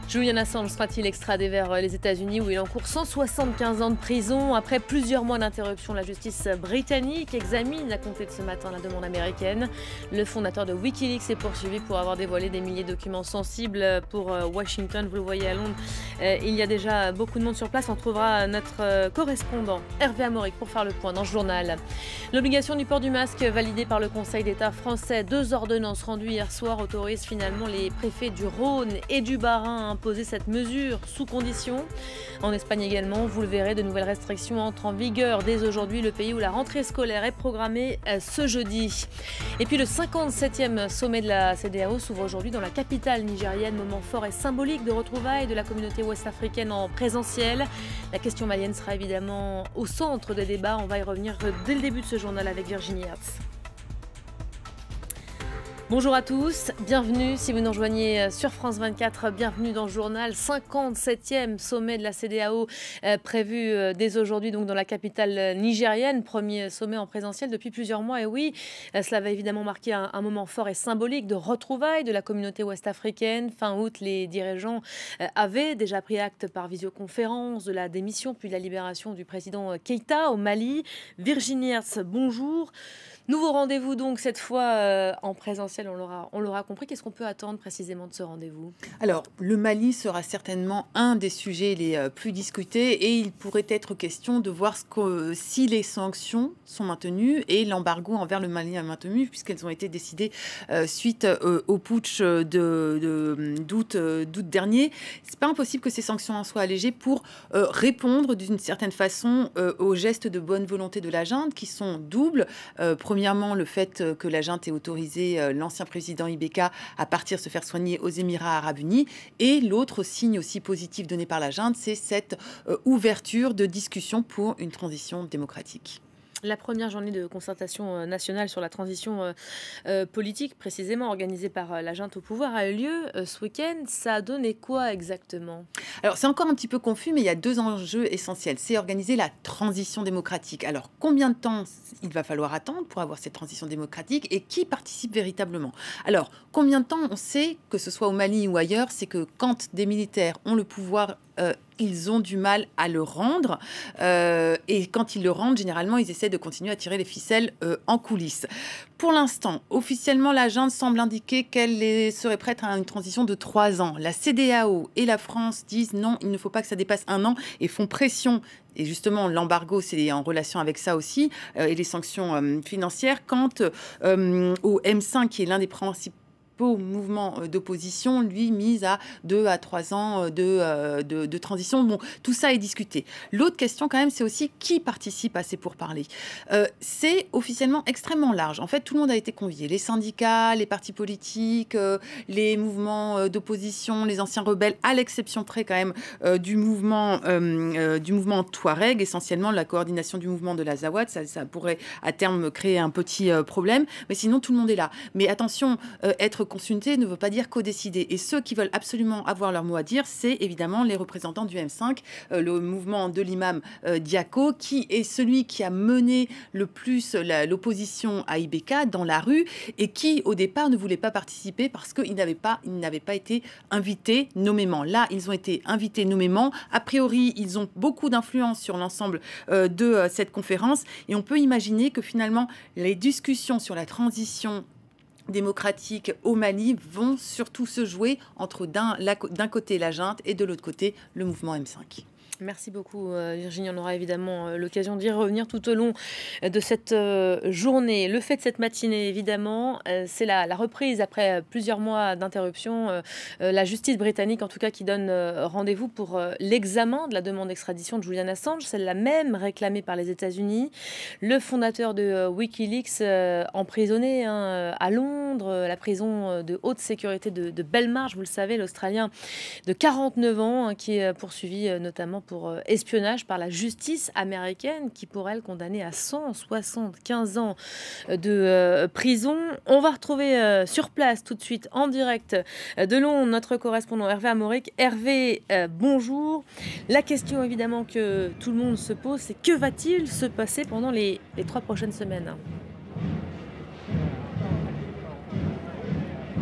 Julian Assange sera-t-il extradé vers les États-Unis où il encourt 175 ans de prison? Après plusieurs mois d'interruption, la justice britannique examine à compter de ce matin la demande américaine. Le fondateur de Wikileaks est poursuivi pour avoir dévoilé des milliers de documents sensibles pour Washington. Vous le voyez à Londres, il y a déjà beaucoup de monde sur place. On trouvera notre correspondant Hervé Amoric pour faire le point dans ce journal. L'obligation du port du masque validée par le Conseil d'État français. 2 ordonnances rendues hier soir autorisent finalement les préfets du Rhône et du Bas-Rhin à imposer cette mesure sous condition. En Espagne également, vous le verrez, de nouvelles restrictions entrent en vigueur dès aujourd'hui, le pays où la rentrée scolaire est programmée ce jeudi. Et puis le 57e sommet de la CEDEAO s'ouvre aujourd'hui dans la capitale nigérienne, moment fort et symbolique de retrouvailles de la communauté ouest-africaine en présentiel. La question malienne sera évidemment au centre des débats. On va y revenir dès le début de ce journal avec Virginie Hertz. Bonjour à tous, bienvenue si vous nous rejoignez sur France 24, bienvenue dans le journal. 57e sommet de la CEDEAO prévu dès aujourd'hui donc dans la capitale nigérienne, premier sommet en présentiel depuis plusieurs mois. Et oui, cela va évidemment marquer un moment fort et symbolique de retrouvailles de la communauté ouest-africaine. Fin août, les dirigeants avaient déjà pris acte par visioconférence de la démission puis de la libération du président Keïta au Mali. Virginie Hertz, bonjour. Nouveau rendez-vous donc cette fois en présentiel, on l'aura compris. Qu'est-ce qu'on peut attendre précisément de ce rendez-vous? Alors, le Mali sera certainement un des sujets les plus discutés et il pourrait être question de voir si les sanctions sont maintenues et l'embargo envers le Mali est maintenu puisqu'elles ont été décidées suite au putsch d'août dernier. C'est pas impossible que ces sanctions en soient allégées pour répondre d'une certaine façon aux gestes de bonne volonté de la junte qui sont doubles. Premièrement, le fait que la junte ait autorisé l'ancien président Ibeka à partir se faire soigner aux Émirats arabes unis. Et l'autre signe aussi positif donné par la junte, c'est cette ouverture de discussion pour une transition démocratique. La première journée de concertation nationale sur la transition politique, précisément organisée par la junte au pouvoir, a eu lieu ce week-end. Ça a donné quoi exactement? Alors, c'est encore un petit peu confus, mais il y a 2 enjeux essentiels. C'est organiser la transition démocratique. Alors, combien de temps il va falloir attendre pour avoir cette transition démocratique et qui participe véritablement? Alors, combien de temps? On sait, que ce soit au Mali ou ailleurs, c'est que quand des militaires ont le pouvoir, ils ont du mal à le rendre. Et quand ils le rendent, généralement, ils essaient de continuer à tirer les ficelles en coulisses. Pour l'instant, officiellement, la junte semble indiquer qu'elle serait prête à une transition de 3 ans. La CEDEAO et la France disent non, il ne faut pas que ça dépasse 1 an et font pression. Et justement, l'embargo, c'est en relation avec ça aussi, et les sanctions financières. Quant au M5, qui est l'un des principaux mouvement d'opposition, lui, mise à 2 à 3 ans de transition. Bon, tout ça est discuté. L'autre question, quand même, c'est aussi qui participe à ces pourparlers. C'est officiellement extrêmement large. En fait, tout le monde a été convié. Les syndicats, les partis politiques, les mouvements d'opposition, les anciens rebelles, à l'exception près, quand même, du mouvement Touareg, essentiellement la coordination du mouvement de l'Azawad. Ça pourrait, à terme, créer un petit problème. Mais sinon, tout le monde est là. Mais attention, être consulté ne veut pas dire co-décider. Et ceux qui veulent absolument avoir leur mot à dire, c'est évidemment les représentants du M5, le mouvement de l'imam Diako, qui est celui qui a mené le plus l'opposition à Ibeka dans la rue et qui, au départ, ne voulait pas participer parce qu'il n'avait pas été invité nommément. Là, ils ont été invités nommément. A priori, ils ont beaucoup d'influence sur l'ensemble de cette conférence et on peut imaginer que finalement, les discussions sur la transition démocratiques au Mali vont surtout se jouer entre d'un côté la junte et de l'autre côté le mouvement M5. Merci beaucoup Virginie, on aura évidemment l'occasion d'y revenir tout au long de cette journée. Le fait de cette matinée, évidemment, c'est la reprise après plusieurs mois d'interruption. La justice britannique, en tout cas, qui donne rendez-vous pour l'examen de la demande d'extradition de Julian Assange, celle-là même réclamée par les États-Unis. Le fondateur de Wikileaks, emprisonné à Londres, la prison de haute sécurité de Belmarsh, vous le savez, l'Australien de 49 ans, qui est poursuivi notamment pour espionnage par la justice américaine, qui pourrait le condamner à 175 ans de prison. On va retrouver sur place tout de suite en direct de Londres notre correspondant Hervé Amoric. Hervé, bonjour. La question évidemment que tout le monde se pose, c'est que va-t-il se passer pendant les 3 prochaines semaines?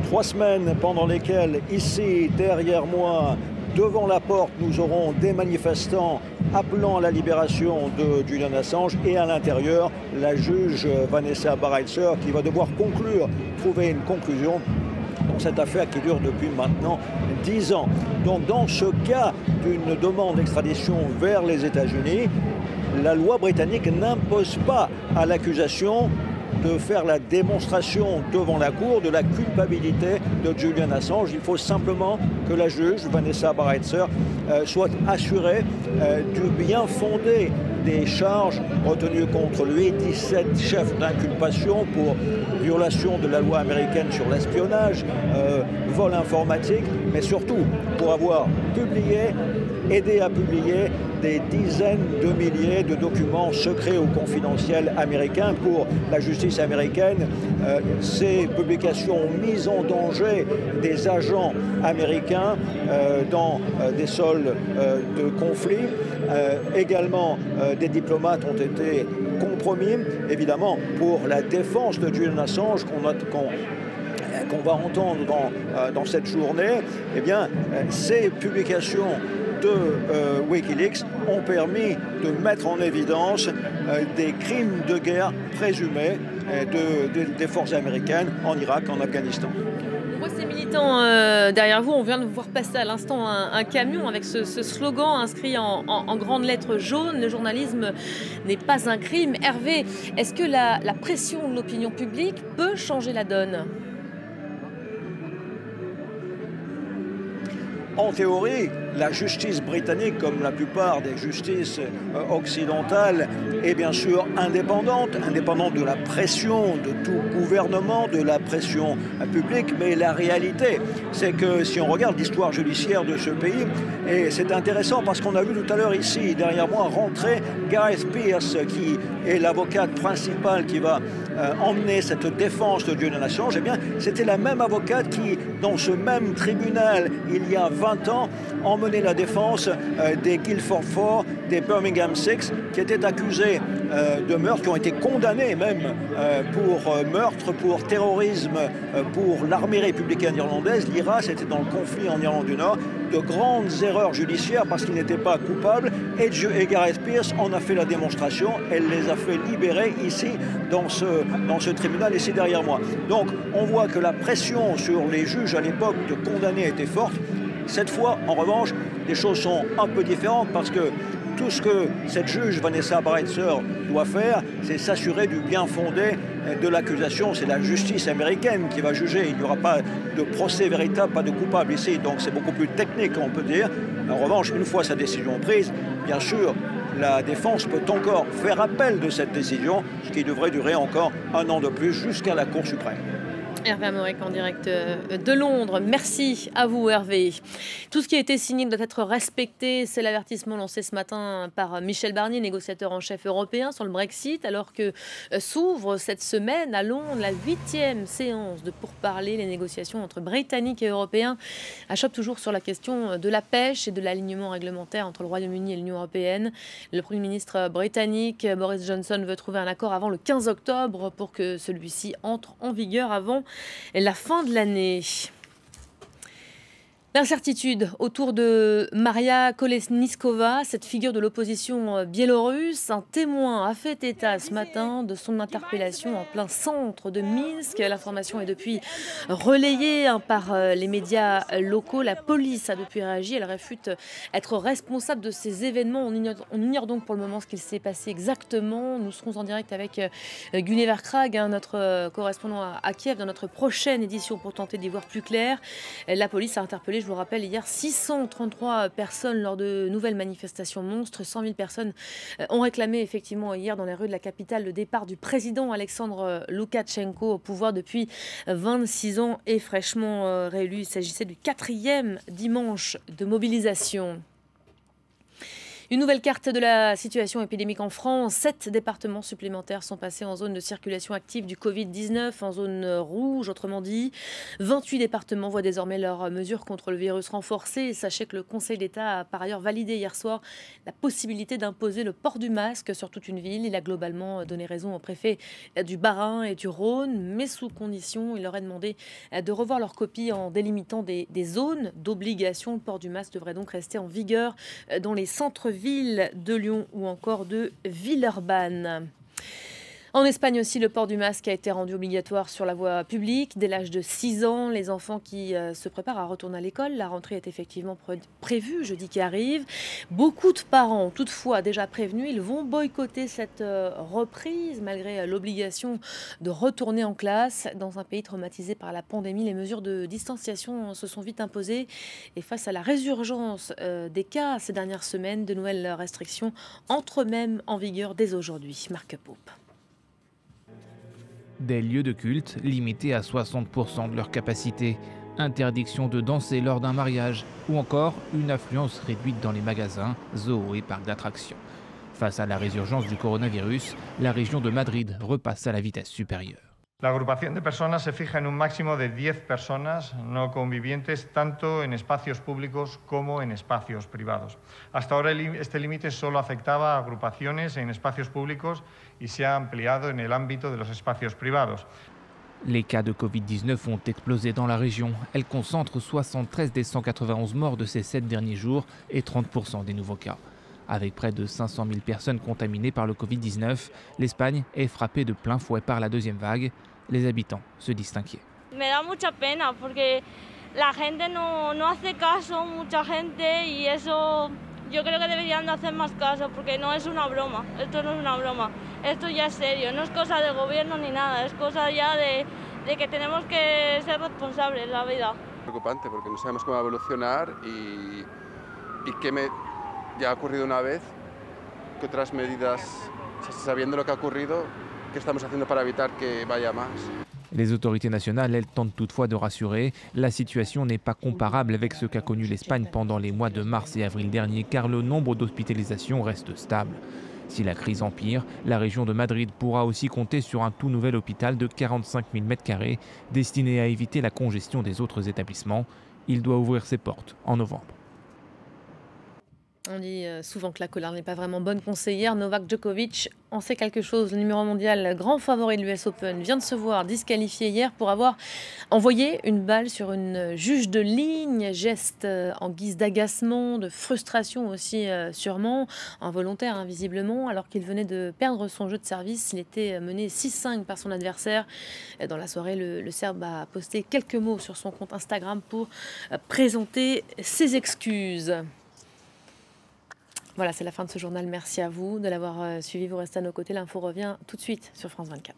3 semaines pendant lesquelles, ici, derrière moi, devant la porte, nous aurons des manifestants appelant à la libération de Julian Assange et à l'intérieur, la juge Vanessa Baraitser qui va devoir trouver une conclusion dans cette affaire qui dure depuis maintenant 10 ans. Donc dans ce cas d'une demande d'extradition vers les États-Unis, la loi britannique n'impose pas à l'accusation de faire la démonstration devant la Cour de la culpabilité de Julian Assange. Il faut simplement que la juge, Vanessa Baraitser, soit assurée du bien fondé des charges retenues contre lui, 17 chefs d'inculpation pour violation de la loi américaine sur l'espionnage, vol informatique, mais surtout pour avoir aidé à publier des dizaines de milliers de documents secrets ou confidentiels américains pour la justice américaine. Ces publications ont mis en danger des agents américains dans des zones de conflit. Également, des diplomates ont été compromis, évidemment, pour la défense de Julian Assange qu'on va entendre dans cette journée. Eh bien, ces publications de Wikileaks ont permis de mettre en évidence des crimes de guerre présumés des forces américaines en Irak, en Afghanistan. On voit ces militants derrière vous. On vient de vous voir passer à l'instant un camion avec ce slogan inscrit en grandes lettres jaunes. Le journalisme n'est pas un crime. Hervé, est-ce que la pression de l'opinion publique peut changer la donne ? En théorie, la justice britannique, comme la plupart des justices occidentales, est bien sûr indépendante de la pression de tout gouvernement, de la pression publique. Mais la réalité, c'est que si on regarde l'histoire judiciaire de ce pays, et c'est intéressant parce qu'on a vu tout à l'heure ici, derrière moi, rentrer Gareth Pierce, qui est l'avocate principale qui va emmener cette défense de Julian Assange. Eh bien, c'était la même avocate qui, dans ce même tribunal, il y a 20 ans, emmenait la défense des Guildford 4, des Birmingham 6, qui étaient accusés de meurtre, qui ont été condamnés même pour meurtre, pour terrorisme, pour l'armée républicaine irlandaise. L'IRA, c'était dans le conflit en Irlande du Nord, de grandes erreurs judiciaires parce qu'ils n'étaient pas coupables. Et Gareth Pierce en a fait la démonstration. Elle les a fait libérer ici, dans ce tribunal, ici derrière moi. Donc, on voit que la pression sur les juges à l'époque de condamner était forte. Cette fois, en revanche, les choses sont un peu différentes parce que tout ce que cette juge Vanessa Baraitser doit faire, c'est s'assurer du bien fondé de l'accusation. C'est la justice américaine qui va juger. Il n'y aura pas de procès véritable, pas de coupable ici. Donc c'est beaucoup plus technique, on peut dire. En revanche, une fois sa décision prise, bien sûr, la défense peut encore faire appel de cette décision, ce qui devrait durer encore 1 an de plus jusqu'à la Cour suprême. Hervé Amourec en direct de Londres. Merci à vous Hervé. Tout ce qui a été signé doit être respecté. C'est l'avertissement lancé ce matin par Michel Barnier, négociateur en chef européen sur le Brexit, alors que s'ouvre cette semaine à Londres la 8e séance de pourparlers. Les négociations entre Britanniques et Européens achoppent toujours sur la question de la pêche et de l'alignement réglementaire entre le Royaume-Uni et l'Union européenne. Le Premier ministre britannique Boris Johnson veut trouver un accord avant le 15 octobre pour que celui-ci entre en vigueur avant la fin de l'année. L'incertitude autour de Maria Kolesnikova, cette figure de l'opposition biélorusse. Un témoin a fait état ce matin de son interpellation en plein centre de Minsk. L'information est depuis relayée par les médias locaux. La police a depuis réagi. Elle réfute être responsable de ces événements. On ignore donc pour le moment ce qu'il s'est passé exactement. Nous serons en direct avec Gunnar Krag, notre correspondant à Kiev, dans notre prochaine édition pour tenter d'y voir plus clair. La police a interpellé, je vous rappelle, hier 633 personnes lors de nouvelles manifestations monstres. 100 000 personnes ont réclamé effectivement hier dans les rues de la capitale le départ du président Alexandre Loukachenko au pouvoir depuis 26 ans et fraîchement réélu. Il s'agissait du 4e dimanche de mobilisation. Une nouvelle carte de la situation épidémique en France. 7 départements supplémentaires sont passés en zone de circulation active du Covid-19, en zone rouge, autrement dit. 28 départements voient désormais leurs mesures contre le virus renforcées. Sachez que le Conseil d'État a par ailleurs validé hier soir la possibilité d'imposer le port du masque sur toute une ville. Il a globalement donné raison aux préfets du Bas-Rhin et du Rhône, mais sous condition. Il leur a demandé de revoir leur copie en délimitant des zones d'obligation. Le port du masque devrait donc rester en vigueur dans les centres-villes de Lyon ou encore de Villeurbanne. En Espagne aussi, le port du masque a été rendu obligatoire sur la voie publique. Dès l'âge de 6 ans, les enfants qui se préparent à retourner à l'école, la rentrée est effectivement prévue jeudi qui arrive. Beaucoup de parents, toutefois, déjà prévenus, ils vont boycotter cette reprise malgré l'obligation de retourner en classe. Dans un pays traumatisé par la pandémie, les mesures de distanciation se sont vite imposées. Et face à la résurgence des cas ces dernières semaines, de nouvelles restrictions entrent même en vigueur dès aujourd'hui. Marc Pope. Des lieux de culte limités à 60% de leur capacité, interdiction de danser lors d'un mariage ou encore une affluence réduite dans les magasins, zoos et parcs d'attractions. Face à la résurgence du coronavirus, la région de Madrid repasse à la vitesse supérieure. La agrupación de personas se fija en un máximo de 10 personas no convivientes tanto en espacios públicos como en espacios privados. Hasta ahora este límite solo afectaba a agrupaciones en espacios públicos y se ha ampliado en el ámbito de los espacios privados. Les cas de Covid-19 ont explosé dans la région. Elle concentre 73 des 191 morts de ces 7 derniers jours et 30% des nouveaux cas. Avec près de 500 000 personnes contaminées par le Covid-19, l'Espagne est frappée de plein fouet par la deuxième vague. Les habitants se disent inquiets. Me da mucha pena porque la gente no hace caso, mucha gente, y eso yo creo que deberían de hacer más caso porque no es una broma, esto no es una broma, esto ya es serio, no es cosa del gobierno ni nada, es cosa ya de que tenemos que ser responsables en la vida. Preocupante porque no sabemos cómo va a evolucionar y que ya ha ocurrido una vez, que otras medidas, sabiendo lo que ha ocurrido, ¿qué estamos haciendo para evitar que vaya más? Les autorités nationales, elles, tentent toutefois de rassurer. La situation n'est pas comparable avec ce qu'a connu l'Espagne pendant les mois de mars et avril dernier, car le nombre d'hospitalisations reste stable. Si la crise empire, la région de Madrid pourra aussi compter sur un tout nouvel hôpital de 45 000 m² destiné à éviter la congestion des autres établissements. Il doit ouvrir ses portes en novembre. On dit souvent que la colère n'est pas vraiment bonne conseillère. Novak Djokovic en sait quelque chose. Le numéro mondial, grand favori de l'US Open, vient de se voir disqualifié hier pour avoir envoyé une balle sur une juge de ligne. Geste en guise d'agacement, de frustration aussi sûrement, involontaire visiblement, alors qu'il venait de perdre son jeu de service. Il était mené 6-5 par son adversaire. Dans la soirée, le Serbe a posté quelques mots sur son compte Instagram pour présenter ses excuses. Voilà, c'est la fin de ce journal. Merci à vous de l'avoir suivi. Vous restez à nos côtés. L'info revient tout de suite sur France 24.